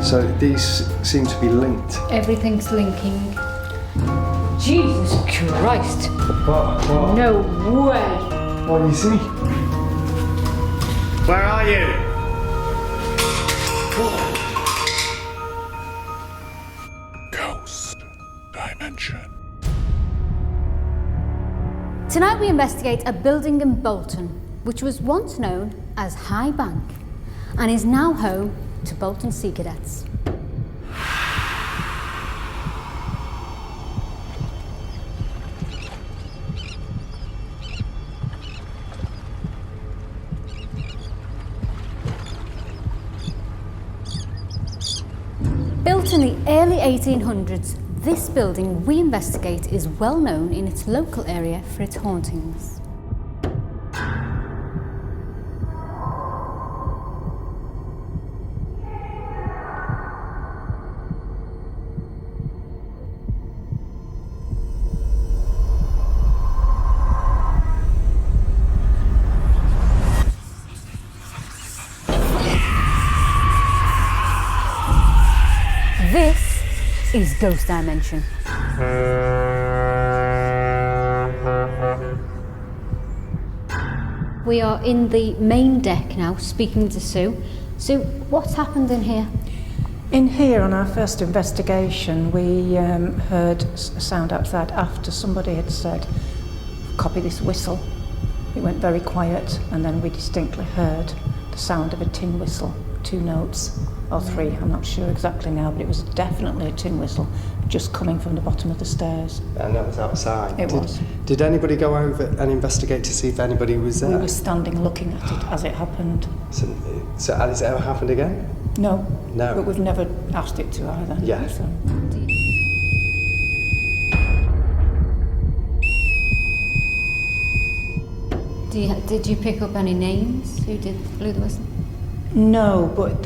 So these seem to be linked. Everything's linking. Jesus Christ! What? No way! What do you see? Where are you? Ghost Dimension. Tonight we investigate a building in Bolton, which was once known as High Bunk, and is now home to Bolton Sea Cadets. Built in the early 1800s, this building we investigate is well known in its local area for its hauntings. This is Ghost Dimension. We are in the main deck now, speaking to Sue. Sue, what's happened in here? In here, on our first investigation, we heard a sound outside after somebody had said, "Copy this whistle." It went very quiet, and then we distinctly heard the sound of a tin whistle, 2 notes, or 3, I'm not sure exactly now, but it was definitely a tin whistle, just coming from the bottom of the stairs. And that was outside. It was. Did anybody go over and investigate to see if anybody was there? We were standing looking at it as it happened. So has it ever happened again? No. No. But we've never asked it to either. Yeah. So. Did you pick up any names who blew the whistle? No, but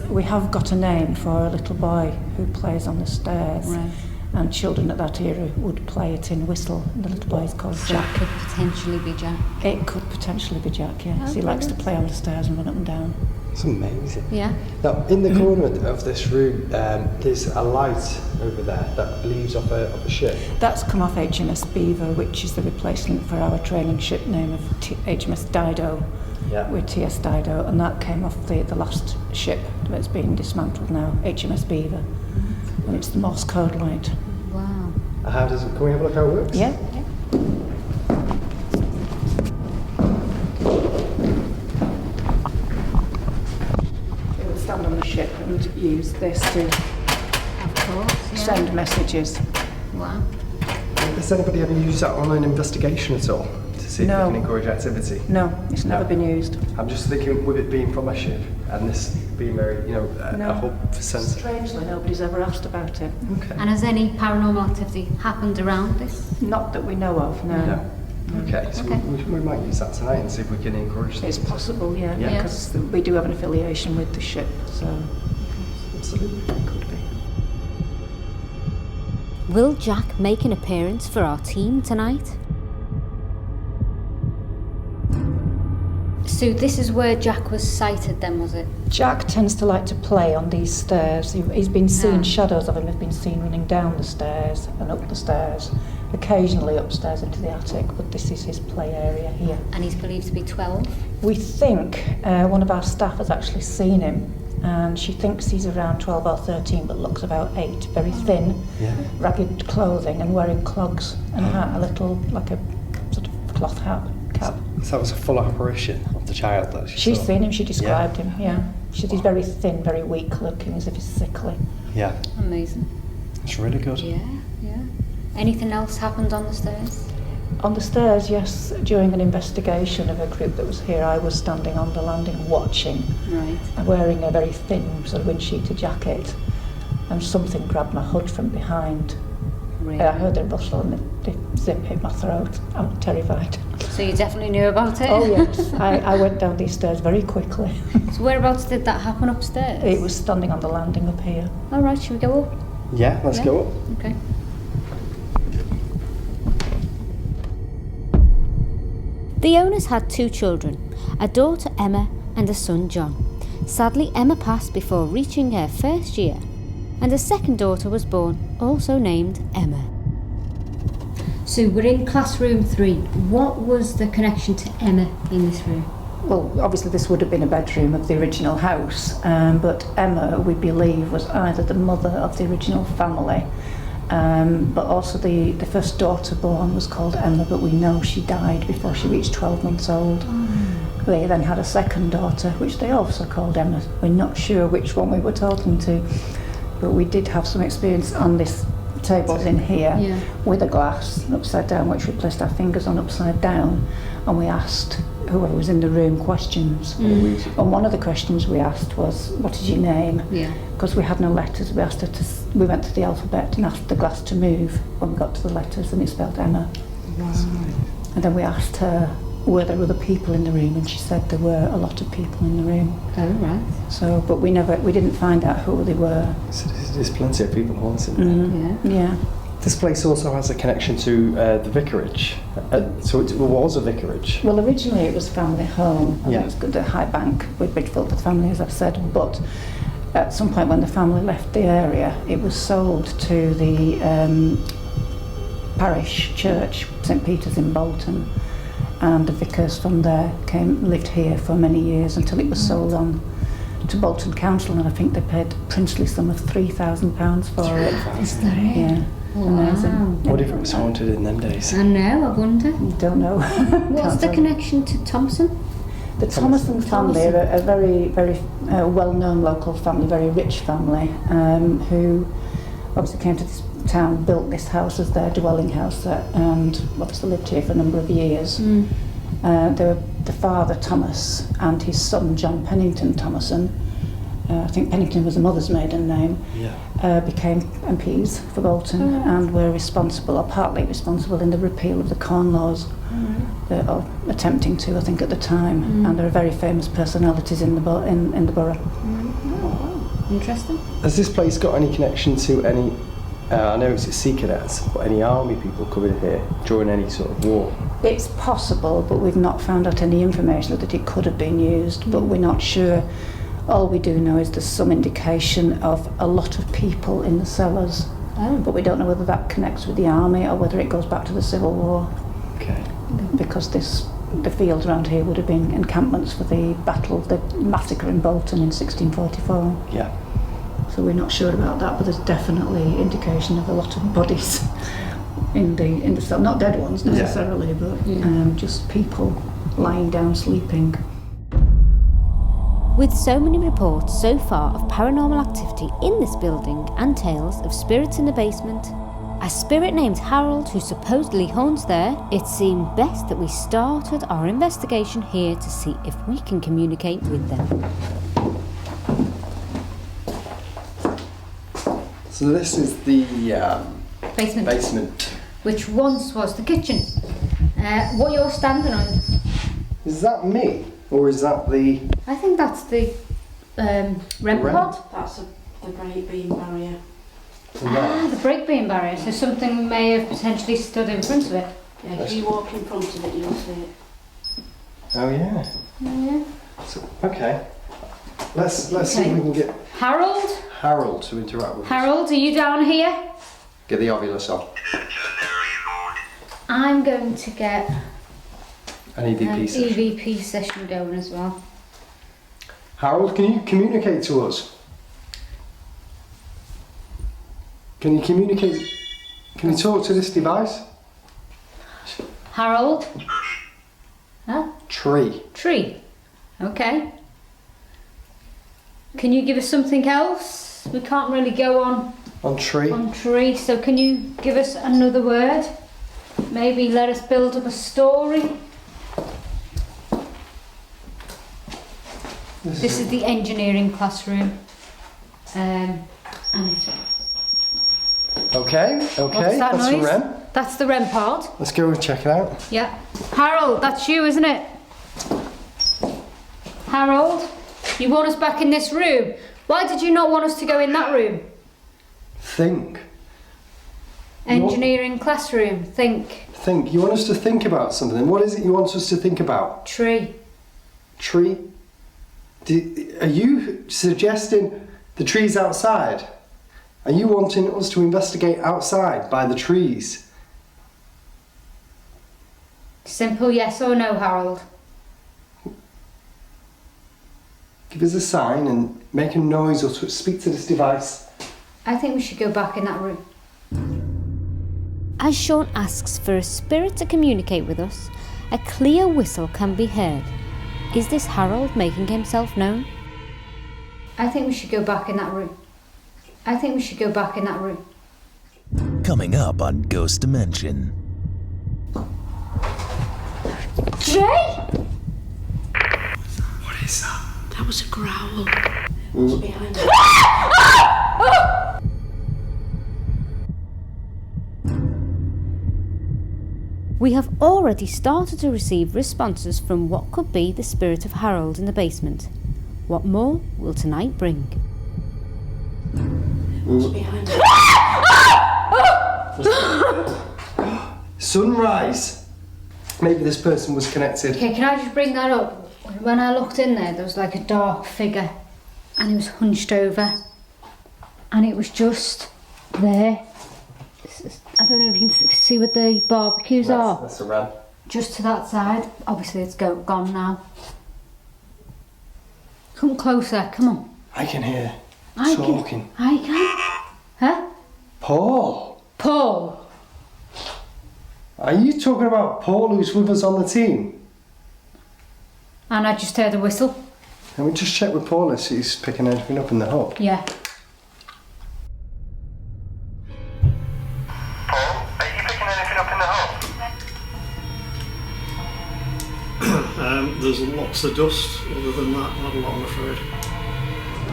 we have got a name for a little boy who plays on the stairs. Right. And children at that era would play a tin whistle. The little boy is called So Jack. it could potentially be Jack. It could potentially be Jack, yes. Oh, He likes to brilliant. play on the stairs and run up and down. It's amazing. Yeah. Now, in the corner of this room, there's a light over there that leaves off a ship. That's come off HMS Beaver, which is the replacement for our training ship name of HMS Dido. Yeah. We're TS Dido, and that came off the last ship that's been dismantled now, HMS Beaver. And it's the Morse code light. Wow. Can we have a look how it works? Yeah? It would stand on the ship and use this to Of course. Yeah. send messages. Wow. Has anybody ever used that on an investigation at all? To see if No. we can encourage activity? No, it's never No. been used. I'm just thinking, with it being from a ship and this being very, a No. hub for sense. Strangely, nobody's ever asked about it. Okay. And has any paranormal activity happened around this? Not that we know of, no. No. Okay, so Okay. we might use that tonight and see if we can encourage It's things. possible, yeah, Yeah. because we do have an affiliation with the ship, so Absolutely. it could be. Will Jack make an appearance for our team tonight? So this is where Jack was sighted then, was it? Jack tends to like to play on these stairs. He's been seen, Ah. shadows of him have been seen running down the stairs and up the stairs, occasionally upstairs into the attic, but this is his play area here. And he's believed to be 12. We think one of our staff has actually seen him, and she thinks he's around 12 or 13, but looks about 8, very thin, Yeah. ragged clothing and wearing clogs and a hat, a little, like a sort of cloth hat, cap. So that was a full apparition of the child that she She's saw. seen him, she described him, yeah. He's very thin, very weak looking, as if he's sickly. Yeah, Amazing. it's really good. Yeah, yeah. Anything else happened on the stairs? On the stairs, yes, during an investigation of a group that was here, I was standing on the landing watching, Right. wearing a very thin sort of wind-sheeted jacket, and something grabbed my hood from behind. Really? I heard it rustle and the zip hit my throat. I'm terrified. So you definitely knew about it? Oh yes, I went down these stairs very quickly. So whereabouts did that happen upstairs? It was standing on the landing up here. All right, should we go up? Yeah, let's Yeah. go up. Okay. The owners had 2 children, a daughter Emma and a son John. Sadly, Emma passed before reaching her first year, and a second daughter was born, also named Emma. So we're in classroom 3. What was the connection to Emma in this room? Well, obviously this would have been a bedroom of the original house, but Emma, we believe, was either the mother of the original family, but also the first daughter born was called Emma, but we know she died before she reached 12 months old. They then had a second daughter, which they also called Emma. We're not sure which one we were talking to, but we did have some experience on this tables in here with a glass upside down, which we placed our fingers on upside down, and we asked whoever was in the room questions. And one of the questions we asked was, what is your name? Because we had no letters. We asked her to, we went to the alphabet and asked the glass to move when we got to the letters, and it spelled Emma. And then we asked her, were there other people in the room, and she said there were a lot of people in the room. Oh, right. So, but we didn't find out who they were. So there's plenty of people haunting there. Yeah. This place also has a connection to the vicarage. So it was a vicarage. Well, originally it was family home. Yeah. It was the High Bank with Bridgefield family, as I've said. But at some point when the family left the area, it was sold to the parish church, St Peter's in Bolton. And the vicars from there lived here for many years until it was sold on to Bolton Council, and I think they paid a princely sum of £3,000 for it. Is that it? Yeah. Amazing. What if it was haunted in them days? I know, I wonder. Don't know. What's the connection to Thompson? The Thomason family are a very, very well-known local family, very rich family, who obviously came to this town, built this house as their dwelling house, and obviously lived here for a number of years. They were the father, Thomas, and his son, John Pennington Thomason. I think Pennington was the mother's maiden name. Became MPs for Bolton and were responsible, or partly responsible, in the repeal of the Corn Laws. Or attempting to, I think, at the time. And they're very famous personalities in the borough. Interesting. Has this place got any connection to any, I know it's Sea Cadets, but any army people coming here during any sort of war? It's possible, but we've not found out any information that it could have been used, but we're not sure. All we do know is there's some indication of a lot of people in the cellars, but we don't know whether that connects with the army or whether it goes back to the Civil War. Okay. Because the fields around here would have been encampments for the massacre in Bolton in 1644. Yeah. So we're not sure about that, but there's definitely indication of a lot of bodies in the cell. Not dead ones necessarily, but just people lying down sleeping. With so many reports so far of paranormal activity in this building and tales of spirits in the basement, a spirit named Harold who supposedly haunts there, it seemed best that we started our investigation here to see if we can communicate with them. So this is the Basement. Which once was the kitchen. What you're standing on? Is that me? Or is that the... I think that's the REM pod. That's the break beam barrier. The break beam barrier. So something may have potentially stood in front of it. Yeah, if you walk in front of it, you'll see it. Oh yeah. Yeah. So, okay. Let's see if we can get Harold to interact with us. Harold, are you down here? Get the Ovilus on. I'm going to get An EVP session. EVP session going as well. Harold, can you communicate to us? Can you communicate? Can you talk to this device? Harold? Huh? Tree. Tree. Okay. Can you give us something else? We can't really go On tree. on tree, so can you give us another word? Maybe let us build up a story. This is the engineering classroom. And Okay. what's Okay. that That's noise? the REM. That's the REM part. Let's go and check it out. Yeah. Harold, that's you, isn't it? Harold, you want us back in this room. Why did you not want us to go in that room? Think. Engineering classroom. Think. Think. You want us to think about something. What is it you want us to think about? Tree. Tree. Are you suggesting the trees outside? Are you wanting us to investigate outside by the trees? Simple yes or no, Harold. Give us a sign and make a noise or speak to this device. I think we should go back in that room. As Sean asks for a spirit to communicate with us, a clear whistle can be heard. Is this Harold making himself known? I think we should go back in that room. I think we should go back in that room. Coming up on Ghost Dimension. Jay! What is that? That was a growl. It was behind us. We have already started to receive responses from what could be the spirit of Harold in the basement. What more will tonight bring? It was behind us. Sunrise! Maybe this person was connected. Okay, can I just bring that up? When I looked in there was like a dark figure and he was hunched over and it was just there. I don't know if you can see what the barbecues are. That's a ram. Just to that side. Obviously it's gone now. Come closer, come on. I can hear I talking. can. Huh? Paul! Paul! Are you talking about Paul who's with us on the team? And I just heard a whistle. Can we just check with Paul if he's picking anything up in the hub? Yeah. Paul, are you picking anything up in the hub? There's lots of dust. Other than that, not a lot, I'm afraid.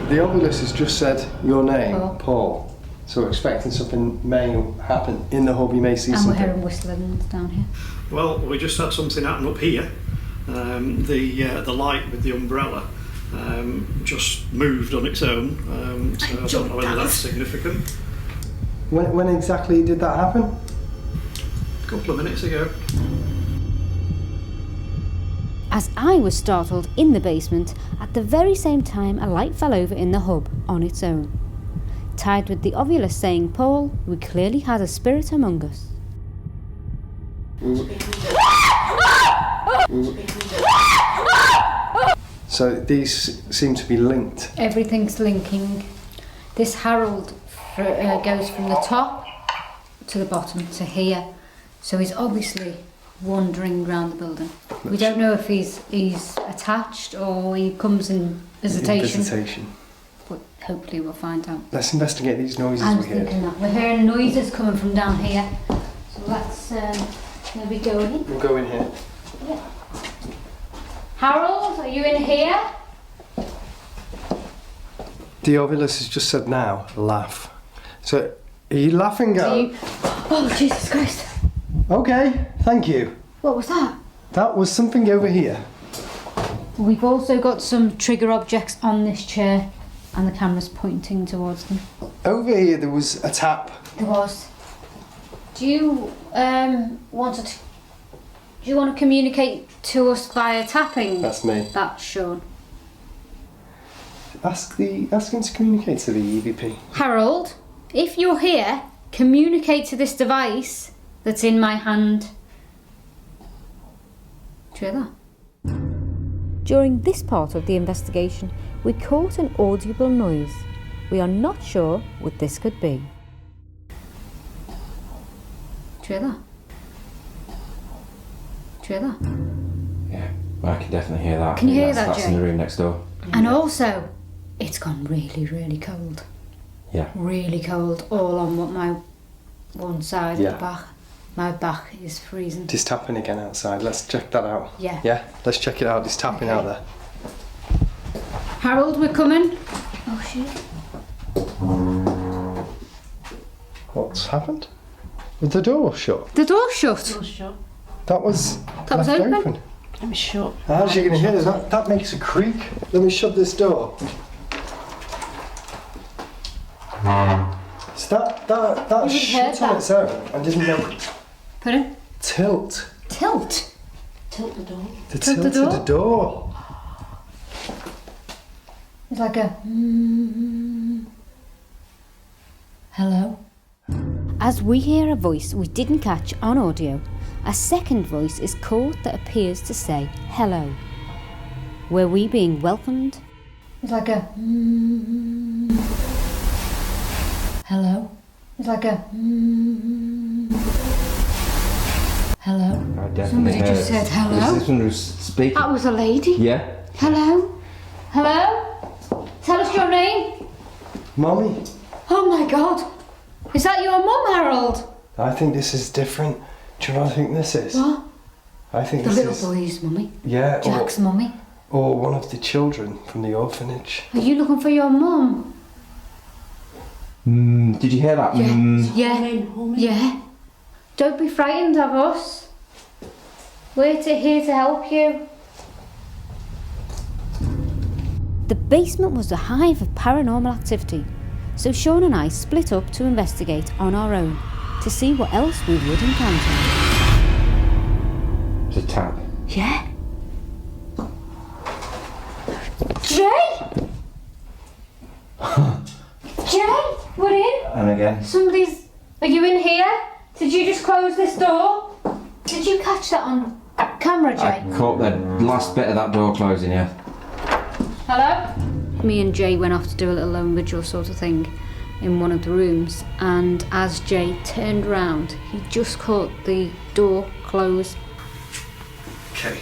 The obelisk has just said your name, Paul. Paul. So we're expecting something may happen in the hub. You may see And we're something. hearing whistling down here. Well, we just had something happen up here. The light with the umbrella just moved on its own. So I don't know whether that's significant. When exactly did that happen? A couple of minutes ago. As I was startled in the basement, at the very same time a light fell over in the hub on its own. Tied with the obelisk saying Paul, we clearly had a spirit among us. So these seem to be linked. Everything's linking. This Harold goes from the top to the bottom to here. So he's obviously wandering around the building. We don't know if he's attached or he comes in visitation. But hopefully we'll find out. Let's investigate these noises I we was heard. thinking that. We're hearing noises coming from down here. So let's maybe go in. We'll go in here. Yeah. Harold, are you in here? The obelisk has just said now, laugh. So, are you laughing at? Oh, Jesus Christ. Okay, thank you. What was that? That was something over here. We've also got some trigger objects on this chair and the camera's pointing towards them. Over here there was a tap. There was. Do you want to communicate to us via tapping? That's me. That's Sean. Ask him to communicate to the EVP. Harold, if you're here, communicate to this device that's in my hand. Do you hear that? During this part of the investigation, we caught an audible noise. We are not sure what this could be. Do you hear that? Do you hear that? Yeah, I can definitely hear that. Can you hear That's that, in Jay? the room next door. And also, it's gone really, really cold. Yeah. Really cold, all on my one side Yeah. of the back. My back is freezing. It's tapping again outside. Let's check that out. Yeah. Yeah, let's check it out. It's tapping out there. Harold, we're coming. Oh shit. What's happened? Was the door shut? The door's shut. It was shut. That was That was left open. It was shut. How's you going to hear that? That makes a creak. Let me shut this door. So that You heard shut on that? its own and didn't go Pardon? tilt. Tilt. Tilt the door. The Tilt tilt the of the door. It's like a hello. As we hear a voice we didn't catch on audio, a second voice is caught that appears to say hello. Were we being welcomed? It's like a hello. It's like a hello. I definitely Somebody heard just said hello. Is this one who's speaking? That was a lady. Yeah. Hello? Hello? Tell us your name. Mommy, Oh my god. Is that your mum, Harold? I think this is different. Do you know what I think this is? What? I think The this little is... boy's mummy. Yeah, Jack's mummy. or one of the children from the orphanage. Are you looking for your mum? Did you hear that? Yeah. Yeah. Don't be frightened of us. We're here to help you. The basement was a hive of paranormal activity, so Sean and I split up to investigate on our own to see what else we would encounter. It's a tap. Yeah? Jay? Jay? We're in? And again. Somebody's... Are you in here? Did you just close this door? Did you catch that on camera, Jay? I caught the last bit of that door closing, yeah. Hello? Me and Jay went off to do a little lone vigil sort of thing in one of the rooms, and as Jay turned round, he just caught the door close. Okay.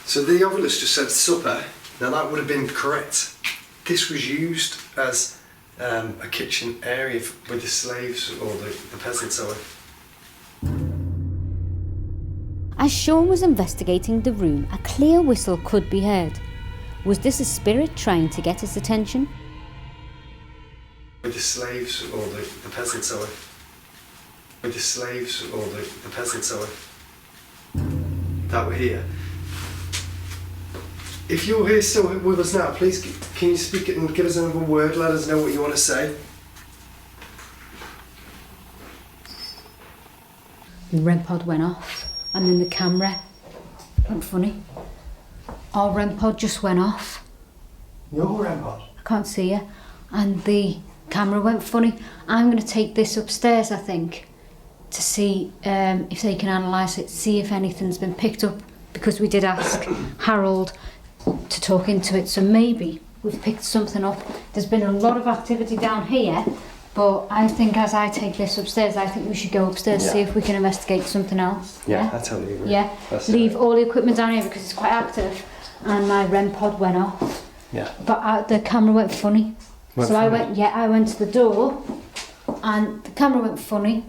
So the obelisk just said supper. Now that would have been correct. This was used as a kitchen area with the slaves or the peasants. As Sean was investigating the room, a clear whistle could be heard. Was this a spirit trying to get his attention? With the slaves or the peasants. With the slaves or the peasants. That were here. If you're here still with us now, please can you speak it and give us another word? Let us know what you want to say. The REM pod went off, and then the camera went funny. Our REM pod just went off. Your REM pod? I can't see you. And the camera went funny. I'm going to take this upstairs, I think, to see if they can analyse it, see if anything's been picked up, because we did ask Harold to talk into it, so maybe we've picked something up. There's been a lot of activity down here, but I think as I take this upstairs, I think we should go upstairs, see if we can investigate something else. Yeah, I totally agree. Yeah, leave all the equipment down here because it's quite active, and my REM pod went off. Yeah. But the camera went funny. I went to the door, and the camera went funny,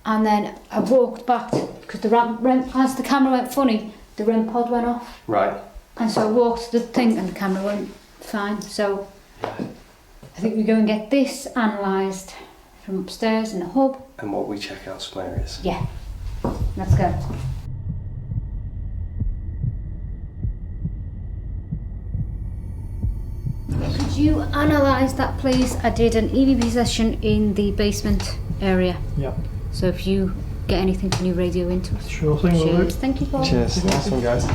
and then I walked back because as the camera went funny, the REM pod went off. Right. And so I walked to the thing and the camera went fine. So I think we go and get this analysed from upstairs in the hub. And what we check out some areas. Yeah. Let's go. Could you analyse that, please? I did an EVP session in the basement area. Yep. So if you get anything, can you radio into us? Sure thing, will do. Cheers. Thank you, Paul. Cheers. Nice one, guys.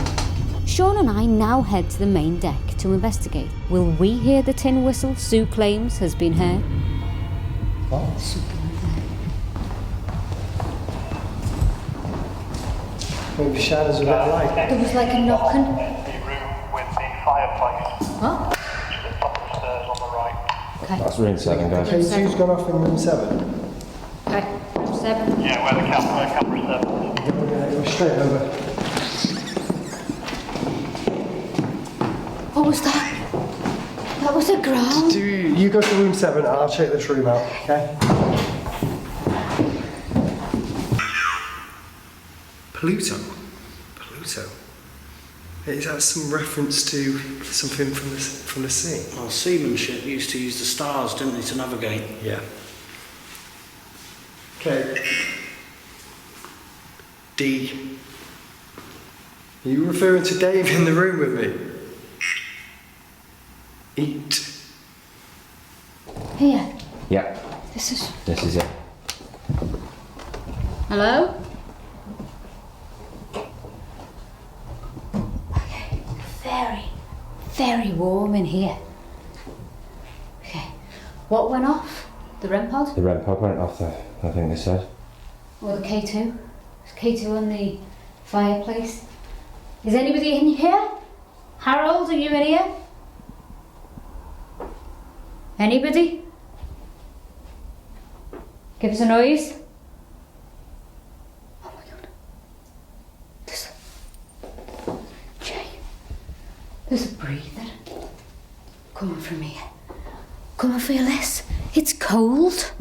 Sean and I now head to the main deck to investigate. Will we hear the tin whistle Sue claims has been heard? Oh. Maybe shine us a bit of light. There was like a knocking. The room with the fireplace, What? which is at the top of the stairs on the right. Okay. That's room 7, guys. K2's gone off in room 7. Okay. Room 7. Yeah, where the camera 7. Go straight over. What was that? That was a growl. You go to room 7 and I'll check this room out, okay? Pluto? Is that some reference to something from the sea? Well, seamanship used to use the stars, didn't they, to navigate? Yeah. Okay. D. Are you referring to Dave in the room with me? Eat. Here. Yeah, This is... this is it. Hello? Okay. Very very warm in here. Okay. What went off? The REM pod? The REM pod went off, I think they said. Or the K2? Is K2 on the fireplace? Is anybody in here? Harold, are you in here? Anybody? Give us a noise. Oh my god. Jay. There's a breather. Coming from here. Come and feel this. It's cold.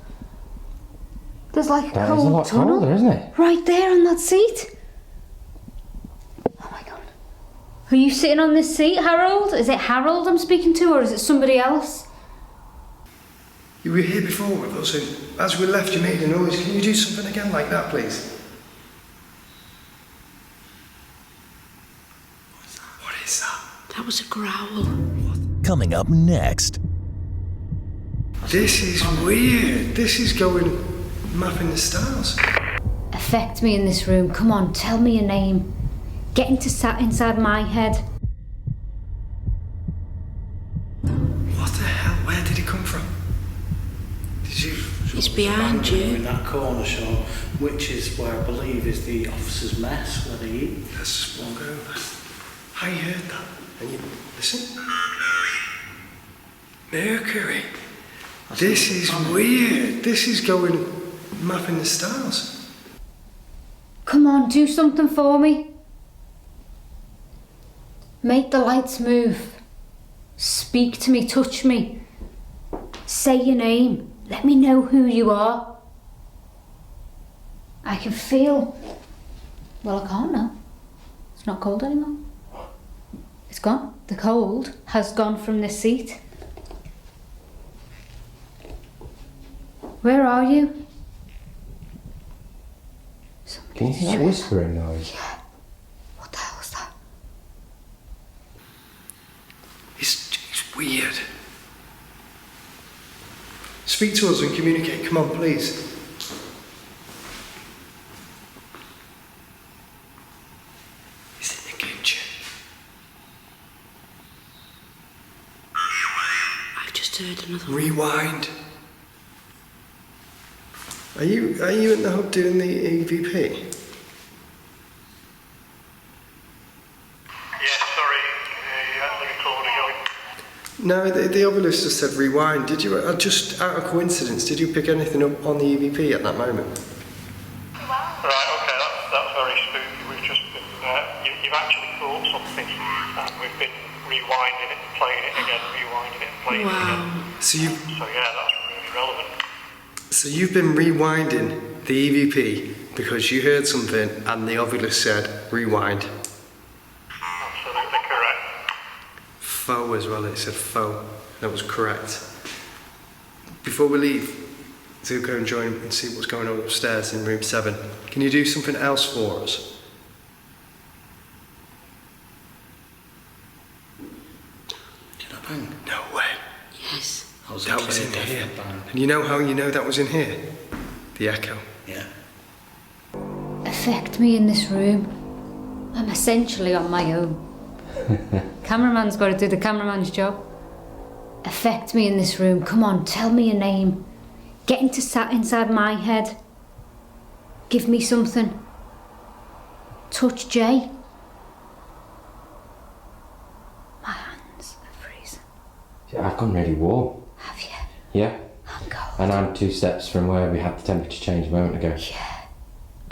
There's like a That is a cold lot tunnel. colder, isn't it? Right there on that seat. Oh my god. Are you sitting on this seat, Harold? Is it Harold I'm speaking to, or is it somebody else? You were here before with us, and as we left, you made a noise. Can you do something again like that, please? What is that? That was a growl. Coming up next. This is weird. This is going mapping the stars. Affect me in this room. Come on, tell me your name. Get inside my head. What the hell? Where did it come from? Did you? It's behind you. In that corner, Sean, which is where I believe is the officers' mess where they eat. Let's just walk over. I heard that. And you listen. Mercury. This is weird. This is going mapping the stars. Come on, do something for me. Make the lights move. Speak to me, touch me. Say your name. Let me know who you are. I can feel... Well, I can't now. It's not cold anymore. It's gone. The cold has gone from this seat. Where are you? Can you hear that whispering noise? Yeah. What the hell is that? It's weird. Speak to us and communicate. Come on, please. It's in the kitchen. I've just heard another one. Rewind. Are you in the hub doing the EVP? Yeah, sorry, you had the recorder going. No, the obelisk just said rewind. Did you, just out of coincidence, did you pick anything up on the EVP at that moment? Right, okay, that's very spooky. We've just been, you've actually thought something, and we've been rewinding it and playing it again, rewinding it and playing it again. So Yeah, that's really relevant. So you've been rewinding the EVP because you heard something and the obelisk said rewind. Absolutely correct. Faux as well, it said faux. That was correct. Before we leave to go and join and see what's going on upstairs in room 7, can you do something else for us? Did I bang? No way. Yes. That was in here. Bang. And you know how you know that was in here? The echo. Yeah. Affect me in this room. I'm essentially on my own. Cameraman's got to do the cameraman's job. Affect me in this room. Come on, tell me your name. Get inside my head. Give me something. Touch Jay. My hands are freezing. Yeah, I've gone really warm. Have you? Yeah. I'm cold. And I'm 2 steps from where we had the temperature change a moment ago. Yeah.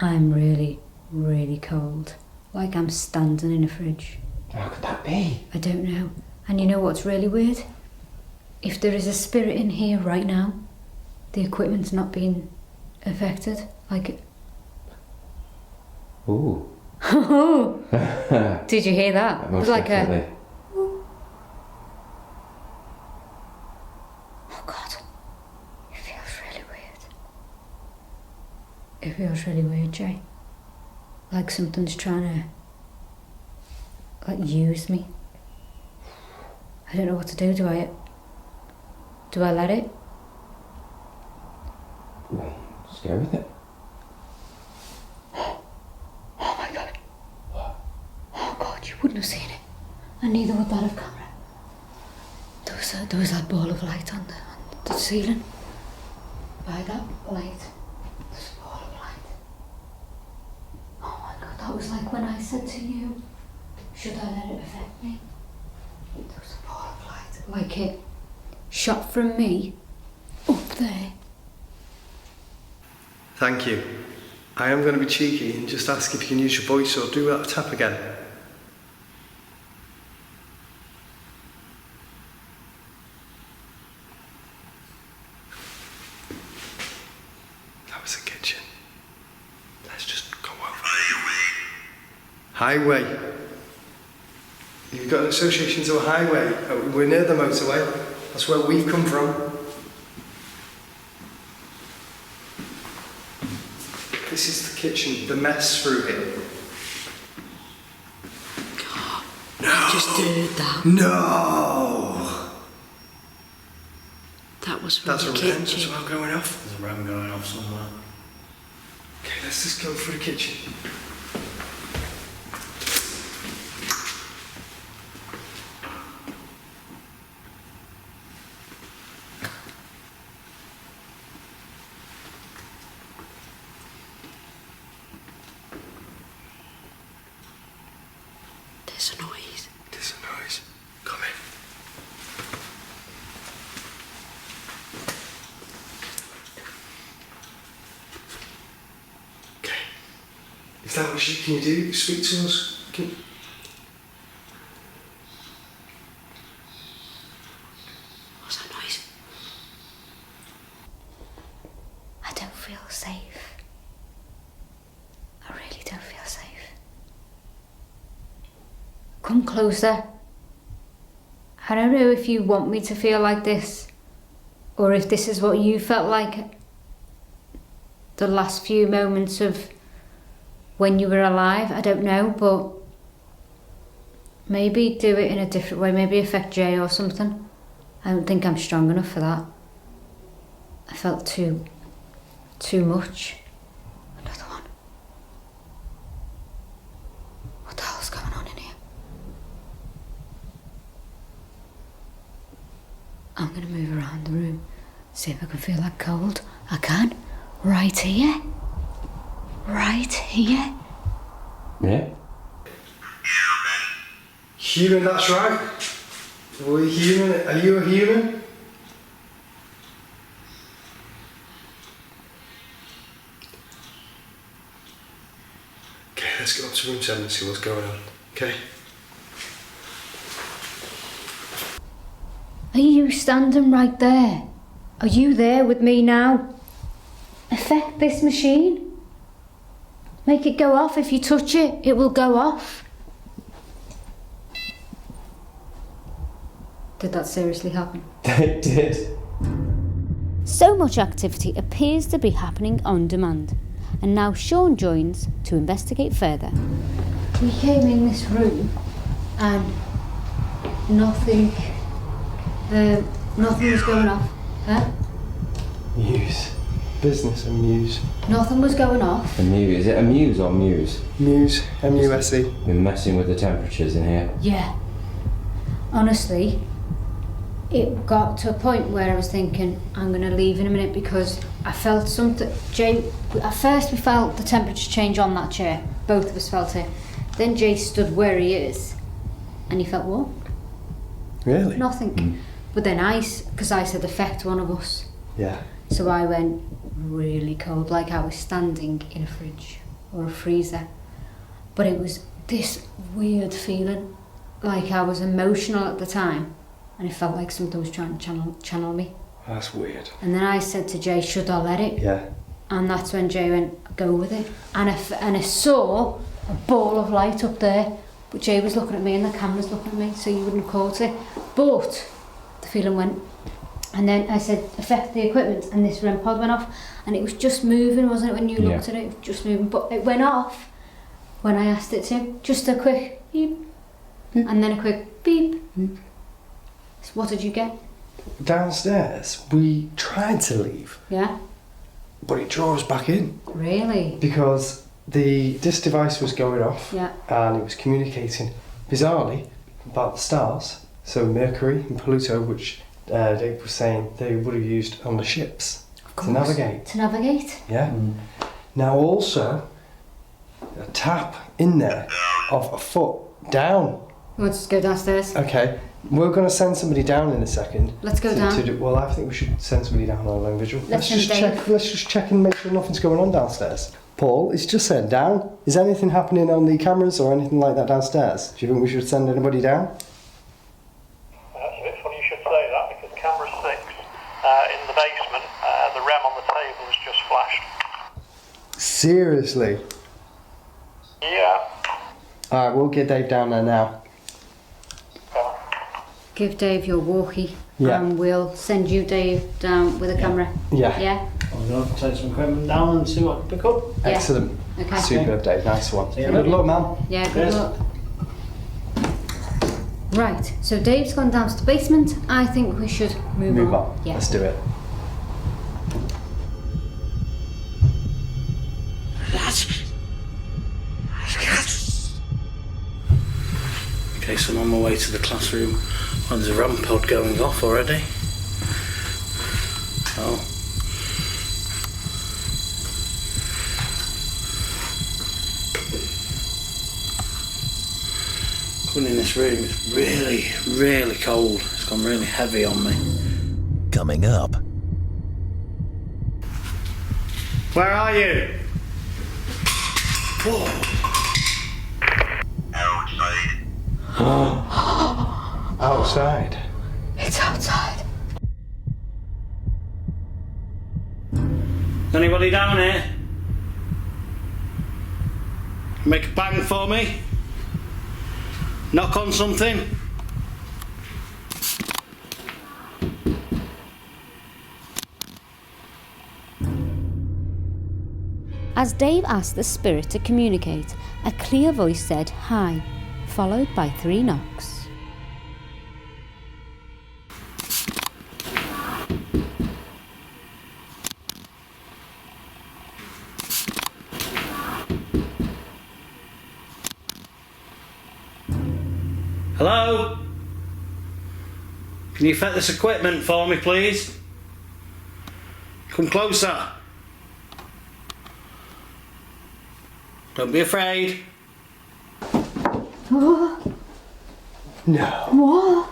I'm really, really cold. Like I'm standing in a fridge. How could that be? I don't know. And you know what's really weird? If there is a spirit in here right now, the equipment's not being affected. Like... Ooh. Did you hear that? It was Most like definitely. Oh God. It feels really weird. It feels really weird, Jay. Like something's trying to... use me. I don't know what to do. Do I let it? Well, just go with it. Oh my God. Oh God, you wouldn't have seen it. And neither would that have camera. there was that ball of light on the ceiling. By that light, there's a ball of light. Oh my God, that was like when I said to you, should I let it affect me? There was a ball of light, like it shot from me up there. Thank you. I am going to be cheeky and just ask if you can use your voice or do that tap again. That was the kitchen. Let's just go over. Highway. You've got an association to a highway. We're near the motorway. That's where we've come from. This is the kitchen, the mess through here. I just heard that. No! That was from That's the a kitchen. wren as well going off. There's a ram going off somewhere. Okay, let's just go through the kitchen. There's a noise. There's a noise. Come in. Okay. Is that what can you do? Speak to us? What's that noise? I don't feel safe. I really don't feel safe. Come closer. I don't know if you want me to feel like this, or if this is what you felt like the last few moments of when you were alive. I don't know, but maybe do it in a different way. Maybe affect Jay or something. I don't think I'm strong enough for that. I felt too much. Another one. What the hell's going on in here? I'm gonna move around the room, see if I can feel that cold. I can. Right here. Right here. Yeah? Human, that's right. We're human. Are you a human? Okay, let's go up to room 7 and see what's going on. Okay? Are you standing right there? Are you there with me now? Affect this machine. Make it go off. If you touch it, it will go off. Did that seriously happen? It did. So much activity appears to be happening on demand, and now Sean joins to investigate further. We came in this room and nothing was going off. Huh? Muse. Business and Muse. Nothing was going off. Amuse. Is it Amuse or Muse? Muse. M-U-S-E. We're messing with the temperatures in here. Yeah. Honestly, it got to a point where I was thinking, I'm going to leave in a minute because I felt something. Jay, at first we felt the temperature change on that chair. Both of us felt it. Then Jay stood where he is and he felt what? Really? Nothing. But then because I said affect one of us. Yeah. So I went really cold, like I was standing in a fridge or a freezer. But it was this weird feeling, like I was emotional at the time, and it felt like something was trying to channel me. That's weird. And then I said to Jay, should I let it? Yeah. And that's when Jay went, go with it. And I saw a ball of light up there, but Jay was looking at me and the camera's looking at me, so you wouldn't have caught it. But the feeling went. And then I said, affect the equipment, and this REM pod went off, and it was just moving, wasn't it, when you looked at it? It was just moving, but it went off when I asked it to. Just a quick beep, and then a quick beep. So what did you get? Downstairs, we tried to leave, Yeah? but it drew us back in. Really? Because this device was going off, Yeah. and it was communicating bizarrely about the stars So Mercury and Pluto, which Dave was saying they would have used on the ships to navigate. To navigate? Yeah. Now also, a tap in there of a foot down. Let's go downstairs. Okay, we're going to send somebody down in a second. Let's go down. Well, I think we should send somebody down on a lone vigil. Let's just send check. Let's just check and make sure nothing's going on downstairs. Paul, it's just said down. Is anything happening on the cameras or anything like that downstairs? Do you think we should send anybody down? That's a bit funny you should say that, because camera 6 in the basement, the REM on the table has just flashed. Seriously? Yeah. Alright, we'll get Dave down there now. Give Dave your walkie. Yeah. And we'll send you, Dave, down with a camera. Yeah. Yeah? I'm going to take some equipment down and see what I can pick up. Yeah. Excellent. Okay. Superb, Dave. Nice one. Yeah. Good luck, man. Yeah, good Yes. luck. Right, so Dave's gone down to the basement. I think we should move on. Yeah. Let's do it. Okay, so I'm on my way to the classroom. Oh, there's a RAM pod going off already. Oh. Coming in this room, it's really, really cold. It's gone really heavy on me. Coming up, Where are you? Whoa. Outside. It's outside. Anybody down here? Make a bang for me. Knock on something. As Dave asked the spirit to communicate, a clear voice said hi, followed by 3 knocks. Hello? Can you fit this equipment for me, please? Come closer. Don't be afraid. No. What?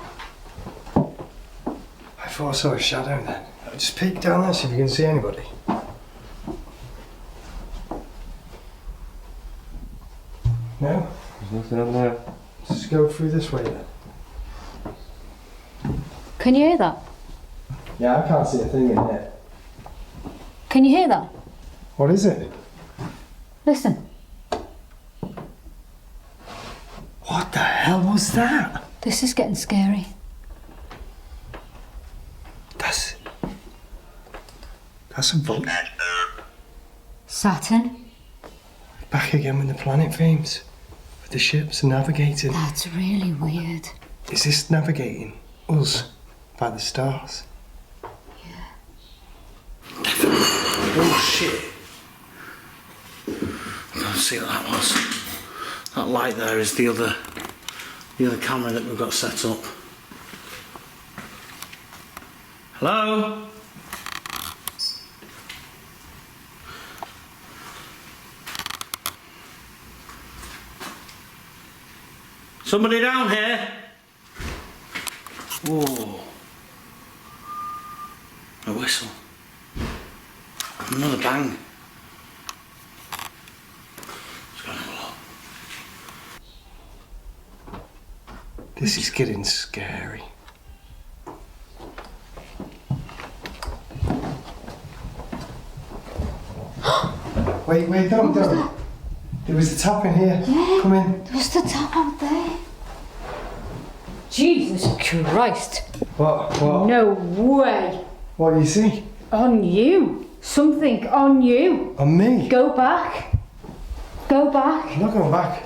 I thought I saw a shadow then. Just peek down there, see if you can see anybody. No? There's nothing on there. Just go through this way then. Can you hear that? Yeah, I can't see a thing in here. Can you hear that? What is it? Listen. What the hell was that? This is getting scary. That's a Vulcan. Saturn? Back again with the planet themes. With the ships and navigating. That's really weird. Is this navigating us by the stars? Oh shit. I can't see what that was. That light there is the other camera that we've got set up. Hello? Somebody down here? Whoa. A whistle. Another bang. Let's go and have a look. This is getting scary. Wait, don't. There was a tap in here. Yeah. Come in. There was the tap out there. Jesus Christ. What? No way. What do you see? On you. Something on you. On me? Go back. Go back. I'm not going back.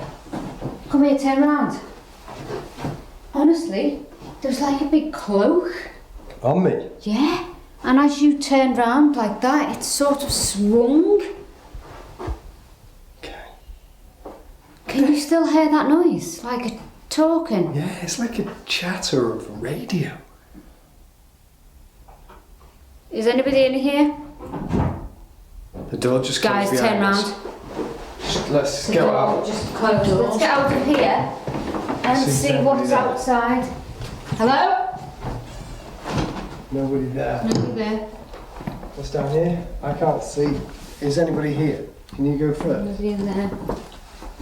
Come here, turn around. Honestly, there's like a big cloak. On me? Yeah. And as you turned round like that, it sort of swung. Okay. Can you still hear that noise? Like a talking. Yeah, it's like a chatter of radio. Is anybody in here? The door just Guys, closed turn behind round. us. Let's go out. Just close. Let's get out of here and see what's outside. Hello? Nobody there. Nobody there. What's down here? I can't see. Is anybody here? Can you go first? Nobody in there.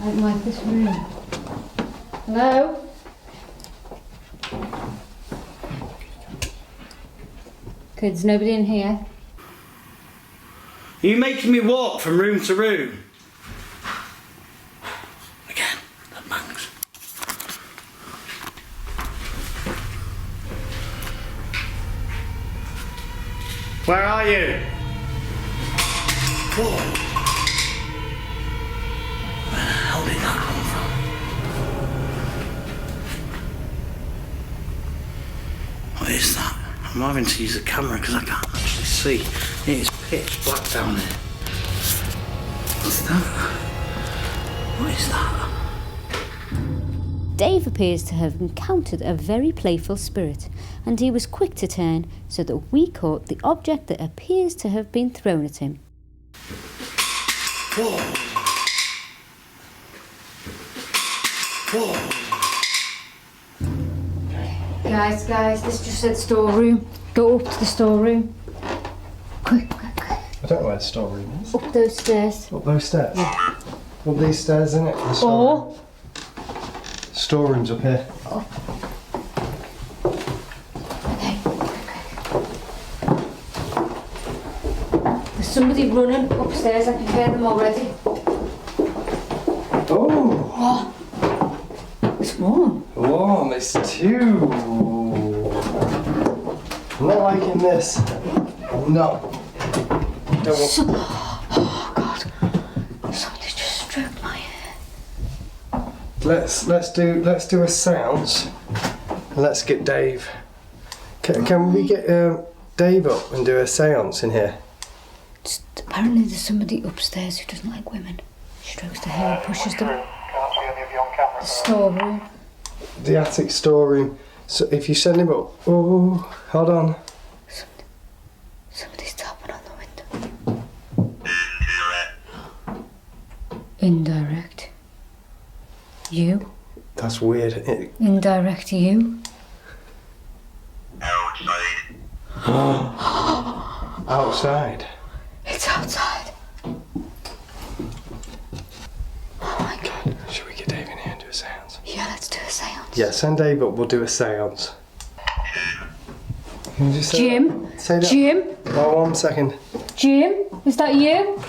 I don't like this room. Hello? Okay, there's nobody in here. Are you making me walk from room to room? Again, that bangs. Where are you? Whoa. Where the hell did that come from? What is that? I'm having to use the camera because I can't actually see. It is pitch black down there. What's that? What is that? Dave appears to have encountered a very playful spirit, and he was quick to turn so that we caught the object that appears to have been thrown at him. Whoa. Whoa. Guys, this just said storeroom. Go up to the storeroom. Quick. I don't know where the storeroom is. Up those stairs. Up those stairs? Yeah. Up these stairs, innit? The storeroom. Storeroom's up here. Okay. There's somebody running upstairs. I can hear them already. Oh! It's warm. Warm, it's too. I'm not liking this. No. Don't want. Oh God! Somebody just stroked my hair. Let's do a seance. Let's get Dave. Can we get Dave up and do a seance in here? Apparently there's somebody upstairs who doesn't like women. She strokes the hair and pushes them. Can't see any of you on camera. The storeroom. The attic storeroom. So if you send him up. Oh, hold on. Somebody's tapping on the window. Indirect. You? That's weird. Indirect you? Outside. It's outside. Oh my God. Should we get Dave in here and do a seance? Yeah, let's do a seance. Yeah, send Dave up. We'll do a seance. Can you just say Jim? that? Say that. Jim? Oh, 1 second. Jim? Is that you?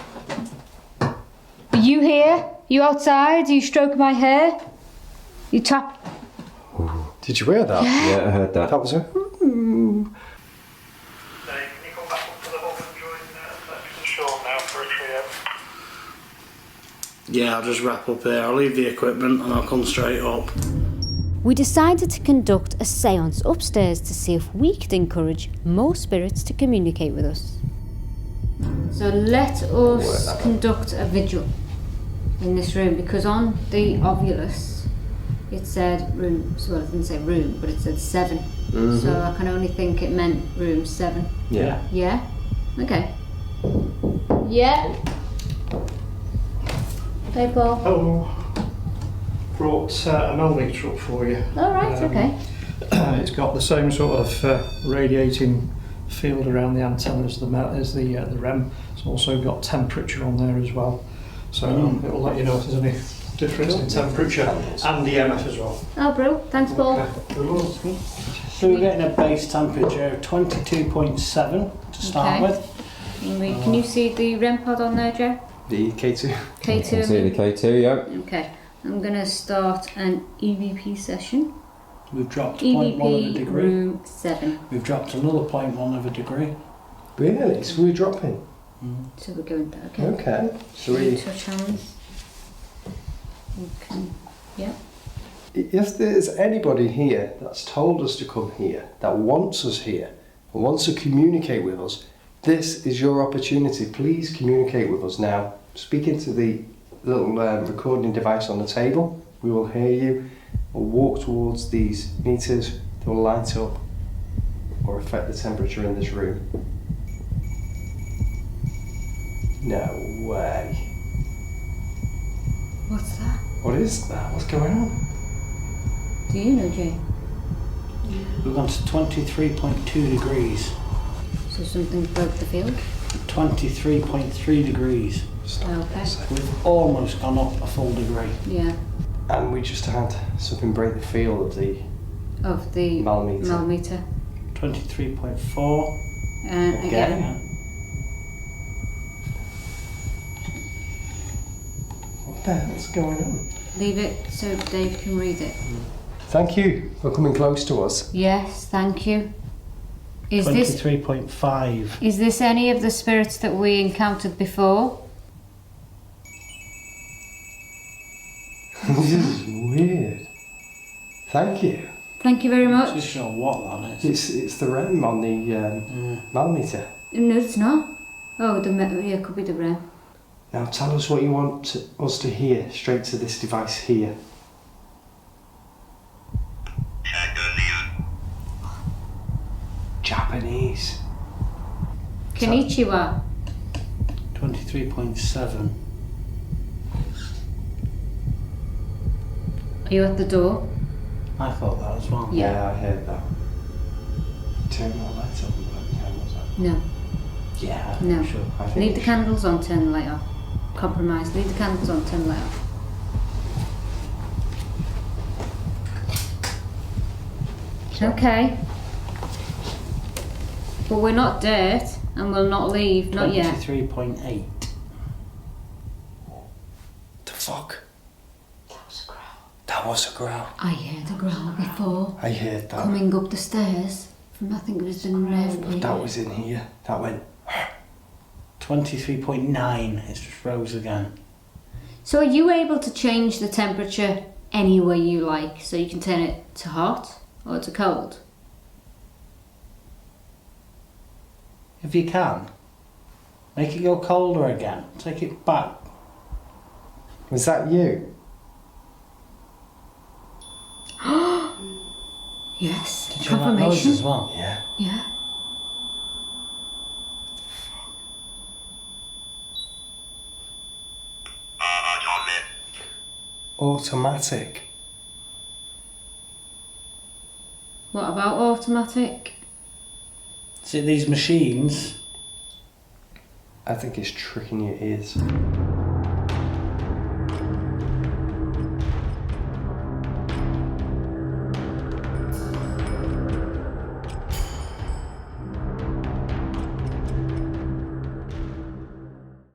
Are you here? You outside? Are you stroking my hair? You tap... Did you hear that? Yeah, I heard that. That was a. Dave, can you come back up to the hub and join Sean now for a trio? Yeah, I'll just wrap up here. I'll leave the equipment and I'll come straight up. We decided to conduct a seance upstairs to see if we could encourage more spirits to communicate with us. So let us conduct a vigil in this room, because on the ovulus it said room, well it didn't say room, but it said 7. Mm-hmm. So I can only think it meant room 7. Yeah. Yeah? Okay. Yeah? Hey Paul. Hello. Brought a millimetre up for you. Alright, okay. It's got the same sort of radiating field around the antenna as the REM. It's also got temperature on there as well. So it will let you know if there's any difference in temperature and the EMF as well. Oh bro, thanks Paul. Okay. So we're getting a base temperature of 22.7 to start Okay. with. Can you see the REM pod on there, Joe? The K2. Can see K2. the K2, yeah. Okay, I'm going to start an EVP session. We've dropped 0.1 of a EVP degree. room 7. We've dropped another 0.1 of a degree. Really? So we're dropping. So we're going there, okay? Okay. So Can you we. touch hands? Okay. Yeah. If there's anybody here that's told us to come here, that wants us here, and wants to communicate with us, this is your opportunity. Please communicate with us now. Speak into the little recording device on the table. We will hear you. will walk towards these meters, they will light up or affect the temperature in this room. No way. What's that? What is that? What's going on? Do you know, Jay? We've gone to 23.2 degrees. So something broke the field? 23.3 degrees. Okay. We've almost gone up a full degree. Yeah. And we just had something break the field of the millimeter. Millimeter. 23.4. And again. What the hell's going on? Leave it so Dave can read it. Thank you for coming close to us. Yes, thank you. Is 23.5. this any of the spirits that we encountered before? This is weird. Thank you. Thank you very I'm not much. too sure what that is. It's the REM on the millimeter. No, it's not. Oh, it could be the REM. Now tell us what you want us to hear straight to this device here. Japanese. Konnichiwa. 23.7. Are you at the door? I thought that as well. Yeah. I heard that. Turn the lights up and put the candles on. No. Yeah, No. sure. I think Leave we the should. candles on, turn the light off. Compromise. Leave the candles on, turn the light off. Okay. But we're not dirt and we'll not leave, not yet. 23.8. The fuck? That was a growl. That was a growl. I heard a growl before, I heard that. coming up the stairs from, I think it was the rev. That was in here. That went. 23.9. It's just rose again. So are you able to change the temperature any way you like? So you can turn it to hot or to cold? If you can, make it go colder again. Take it back. Was that you? Yes. Did you hear that noise Confirmation. as well? Yeah. Yeah. Automatic. What about automatic? See these machines? I think it's tricking your ears.